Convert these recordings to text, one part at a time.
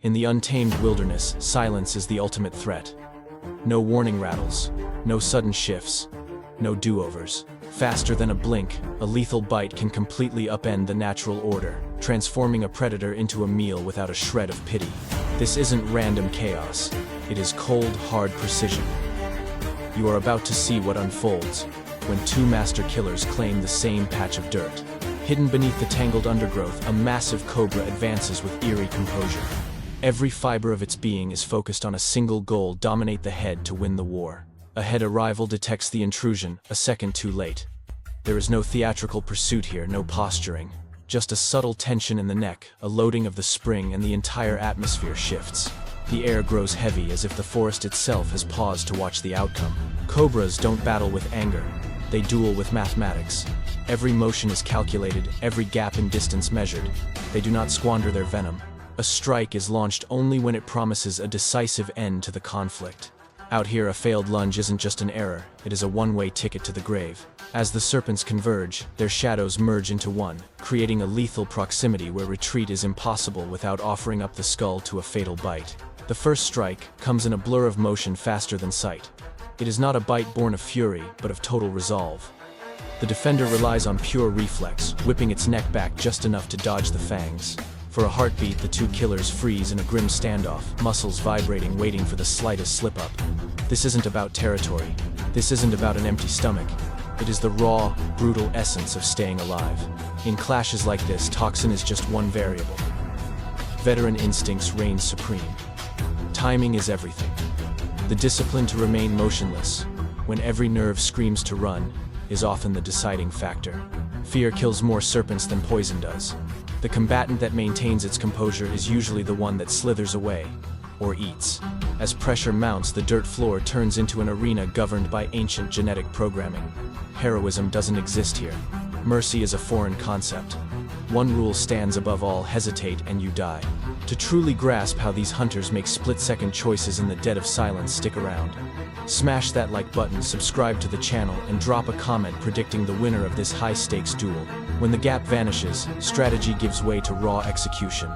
In the untamed wilderness, silence is the ultimate threat. No warning rattles, no sudden shifts, no do-overs. Faster than a blink, a lethal bite can completely upend the natural order, transforming a predator into a meal without a shred of pity. This isn't random chaos. It is cold, hard precision. You are about to see what unfolds when two master killers claim the same patch of dirt. Hidden beneath the tangled undergrowth, a massive cobra advances with eerie composure. Every fiber of its being is focused on a single goal: dominate the head to win the war. A head arrival detects the intrusion, a second too late. There is no theatrical pursuit here, no posturing. Just a subtle tension in the neck, a loading of the spring, and the entire atmosphere shifts. The air grows heavy, as if the forest itself has paused to watch the outcome. Cobras don't battle with anger. They duel with mathematics. Every motion is calculated, every gap in distance measured. They do not squander their venom. A strike is launched only when it promises a decisive end to the conflict. Out here, a failed lunge isn't just an error, it is a one-way ticket to the grave. As the serpents converge, their shadows merge into one, creating a lethal proximity where retreat is impossible without offering up the skull to a fatal bite. The first strike comes in a blur of motion faster than sight. It is not a bite born of fury, but of total resolve. The defender relies on pure reflex, whipping its neck back just enough to dodge the fangs. For a heartbeat, the two killers freeze in a grim standoff, muscles vibrating, waiting for the slightest slip-up. This isn't about territory. This isn't about an empty stomach. It is the raw, brutal essence of staying alive. In clashes like this, toxin is just one variable. Veteran instincts reign supreme. Timing is everything. The discipline to remain motionless, when every nerve screams to run, is often the deciding factor. Fear kills more serpents than poison does. The combatant that maintains its composure is usually the one that slithers away, or eats. As pressure mounts, the dirt floor turns into an arena governed by ancient genetic programming. Heroism doesn't exist here. Mercy is a foreign concept. One rule stands above all: hesitate and you die. To truly grasp how these hunters make split-second choices in the dead of silence, stick around. Smash that like button, subscribe to the channel, and drop a comment predicting the winner of this high-stakes duel. When the gap vanishes, strategy gives way to raw execution.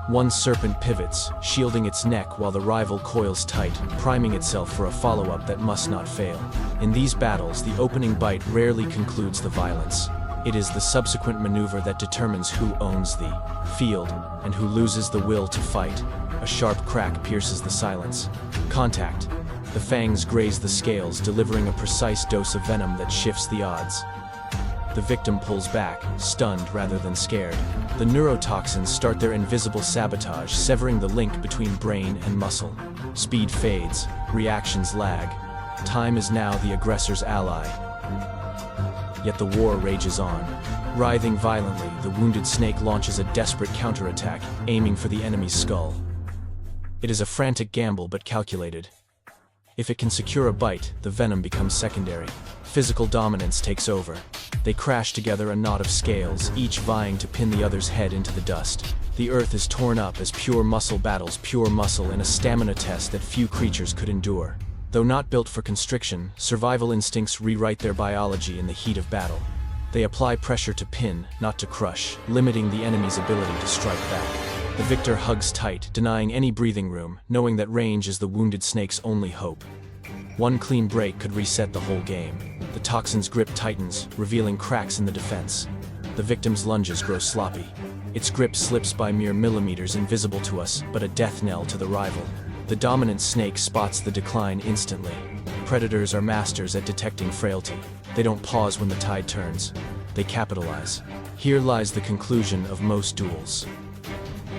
One serpent pivots, shielding its neck while the rival coils tight, priming itself for a follow-up that must not fail. In these battles, the opening bite rarely concludes the violence. It is the subsequent maneuver that determines who owns the field and who loses the will to fight. A sharp crack pierces the silence. Contact. The fangs graze the scales, delivering a precise dose of venom that shifts the odds. The victim pulls back, stunned rather than scared. The neurotoxins start their invisible sabotage, severing the link between brain and muscle. Speed fades, reactions lag. Time is now the aggressor's ally. Yet the war rages on. Writhing violently, the wounded snake launches a desperate counterattack, aiming for the enemy's skull. It is a frantic gamble, but calculated. If it can secure a bite, the venom becomes secondary. Physical dominance takes over. They crash together, a knot of scales, each vying to pin the other's head into the dust. The earth is torn up as pure muscle battles pure muscle in a stamina test that few creatures could endure. Though not built for constriction, survival instincts rewrite their biology in the heat of battle. They apply pressure to pin, not to crush, limiting the enemy's ability to strike back. The victor hugs tight, denying any breathing room, knowing that range is the wounded snake's only hope. One clean break could reset the whole game. The toxin's grip tightens, revealing cracks in the defense. The victim's lunges grow sloppy. Its grip slips by mere millimeters, invisible to us, but a death knell to the rival. The dominant snake spots the decline instantly. Predators are masters at detecting frailty. They don't pause when the tide turns. They capitalize. Here lies the conclusion of most duels.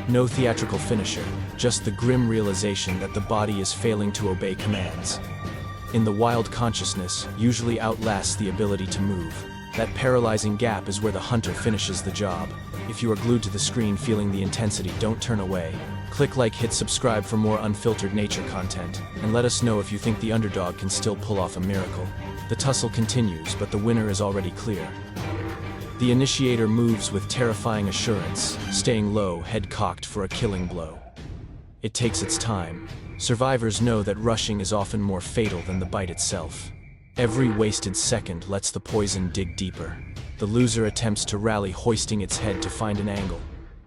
No theatrical finisher, just the grim realization that the body is failing to obey commands. In the wild, consciousness usually outlasts the ability to move. That paralyzing gap is where the hunter finishes the job. If you are glued to the screen feeling the intensity, don't turn away. Click like, hit subscribe for more unfiltered nature content, and let us know if you think the underdog can still pull off a miracle. The tussle continues, but the winner is already clear. The initiator moves with terrifying assurance, staying low, head cocked for a killing blow. It takes its time. Survivors know that rushing is often more fatal than the bite itself. Every wasted second lets the poison dig deeper. The loser attempts to rally, hoisting its head to find an angle.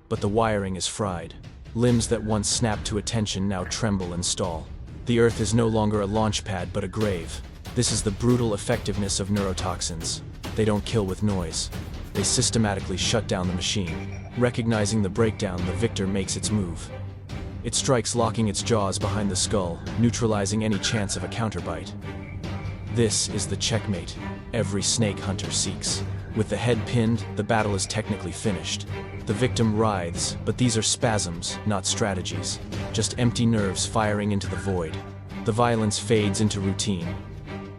But the wiring is fried. Limbs that once snapped to attention now tremble and stall. The earth is no longer a launch pad but a grave. This is the brutal effectiveness of neurotoxins. They don't kill with noise. They systematically shut down the machine. Recognizing the breakdown, the victor makes its move. It strikes, locking its jaws behind the skull, neutralizing any chance of a counterbite. This is the checkmate every snake hunter seeks. With the head pinned, the battle is technically finished. The victim writhes, but these are spasms, not strategies. Just empty nerves firing into the void. The violence fades into routine.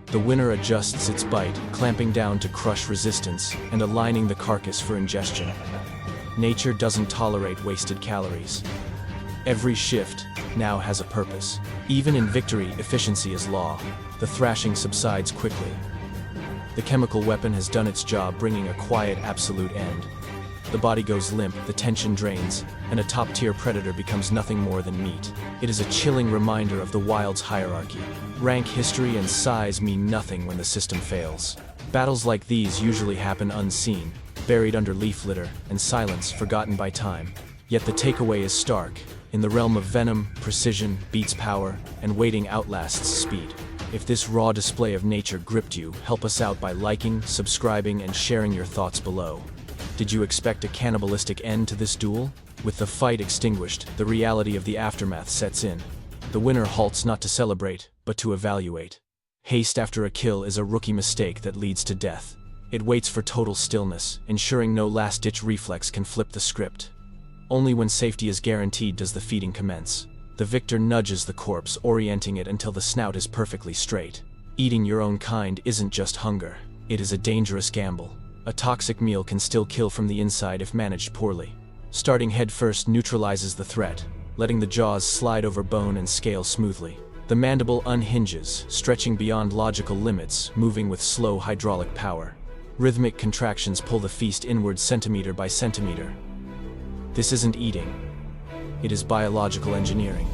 The winner adjusts its bite, clamping down to crush resistance and aligning the carcass for ingestion. Nature doesn't tolerate wasted calories. Every shift now has a purpose. Even in victory, efficiency is law. The thrashing subsides quickly. The chemical weapon has done its job, bringing a quiet, absolute end. The body goes limp, the tension drains, and a top-tier predator becomes nothing more than meat. It is a chilling reminder of the wild's hierarchy. Rank, history, and size mean nothing when the system fails. Battles like these usually happen unseen, buried under leaf litter and silence, forgotten by time. Yet the takeaway is stark. In the realm of Venom, precision beats power, and waiting outlasts speed. If this raw display of nature gripped you, help us out by liking, subscribing, and sharing your thoughts below. Did you expect a cannibalistic end to this duel? With the fight extinguished, the reality of the aftermath sets in. The winner halts not to celebrate, but to evaluate. Haste after a kill is a rookie mistake that leads to death. It waits for total stillness, ensuring no last-ditch reflex can flip the script. Only when safety is guaranteed does the feeding commence. The victor nudges the corpse, orienting it until the snout is perfectly straight. Eating your own kind isn't just hunger. It is a dangerous gamble. A toxic meal can still kill from the inside if managed poorly. Starting headfirst neutralizes the threat, letting the jaws slide over bone and scale smoothly. The mandible unhinges, stretching beyond logical limits, moving with slow hydraulic power. Rhythmic contractions pull the feast inward centimeter by centimeter. This isn't eating. It is biological engineering.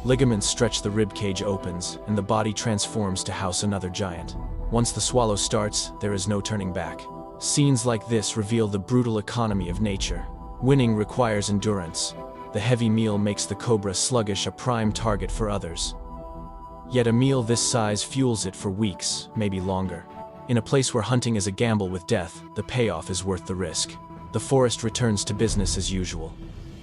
Ligaments stretch, the rib cage opens, and the body transforms to house another giant. Once the swallow starts, there is no turning back. Scenes like this reveal the brutal economy of nature. Winning requires endurance. The heavy meal makes the cobra sluggish, a prime target for others. Yet a meal this size fuels it for weeks, maybe longer. In a place where hunting is a gamble with death, the payoff is worth the risk. The forest returns to business as usual.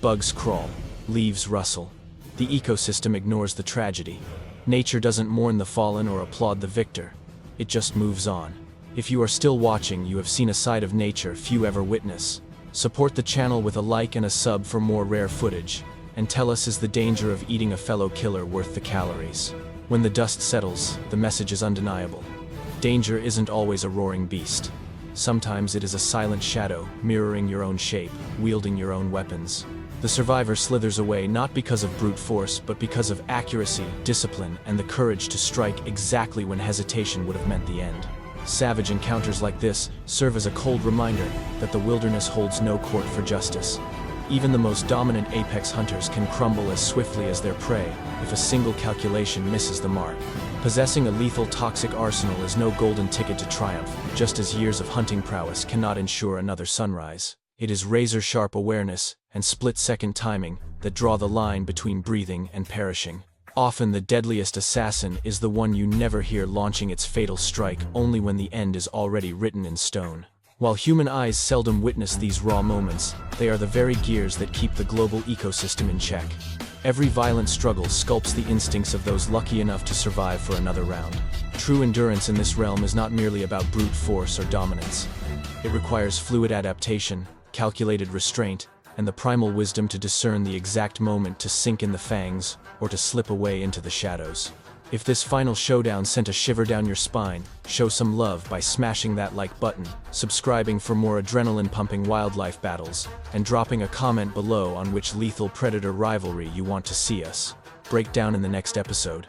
Bugs crawl, leaves rustle. The ecosystem ignores the tragedy. Nature doesn't mourn the fallen or applaud the victor. It just moves on. If you are still watching, you have seen a side of nature few ever witness. Support the channel with a like and a sub for more rare footage. And tell us, is the danger of eating a fellow killer worth the calories? When the dust settles, the message is undeniable. Danger isn't always a roaring beast. Sometimes it is a silent shadow, mirroring your own shape, wielding your own weapons. The survivor slithers away not because of brute force, but because of accuracy, discipline, and the courage to strike exactly when hesitation would have meant the end. Savage encounters like this serve as a cold reminder that the wilderness holds no court for justice. Even the most dominant apex hunters can crumble as swiftly as their prey if a single calculation misses the mark. Possessing a lethal, toxic arsenal is no golden ticket to triumph, just as years of hunting prowess cannot ensure another sunrise. It is razor-sharp awareness and split-second timing that draw the line between breathing and perishing. Often the deadliest assassin is the one you never hear launching its fatal strike, only when the end is already written in stone. While human eyes seldom witness these raw moments, they are the very gears that keep the global ecosystem in check. Every violent struggle sculpts the instincts of those lucky enough to survive for another round. True endurance in this realm is not merely about brute force or dominance. It requires fluid adaptation, calculated restraint, and the primal wisdom to discern the exact moment to sink in the fangs or to slip away into the shadows. If this final showdown sent a shiver down your spine, show some love by smashing that like button, subscribing for more adrenaline-pumping wildlife battles, and dropping a comment below on which lethal predator rivalry you want to see us break down in the next episode.